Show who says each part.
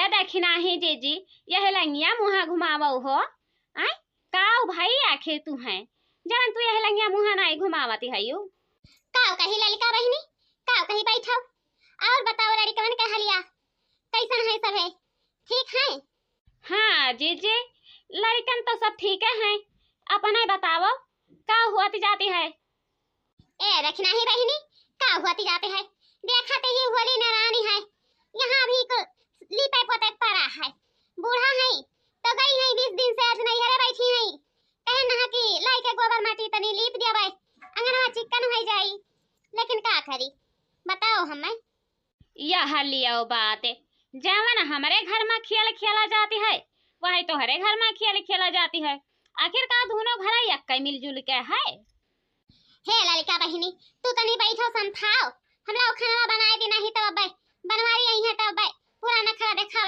Speaker 1: के देखी नाही जीजी यह लंगिया मुहा घुमावो हो। आई काऊ भाई आखिर तू है जान तू यह लंगिया मुहा नहीं घुमावती है यू
Speaker 2: काऊ कही ललिका बहिनी काऊ कही बैठो और बताओ लड़कवन के हलिया कैसन है सब है ठीक है।
Speaker 1: हाँ जीजी लड़कन तो सब ठीक है अपने बताओ का हुआती जाती है।
Speaker 2: ए रखना ही बहिनी का हुआती जाते है देखते ही होली नारानी है यहाँ भी लिपे पोते पड़ा है बूढ़ा है तो गई है 20 दिन से आज नहीं हरे बैठी है कहे ना कि लाई के गोबर माटी तनी लीप देबे अंगना चिकन हो जाई लेकिन का करी बताओ हमें।
Speaker 1: यह लियो बात जवन हमारे घर में खेल खेला जाती है वही तो हरे घर में खेल खेला जाती है आखिरकार दोनों घर एक मिलजुल के है।
Speaker 2: हे ललिका बहिनी तू तनी बैठो समझाओ हमरा खाना बनाए देना ही तब बनवारी आई है तब पूरा नखरा देखा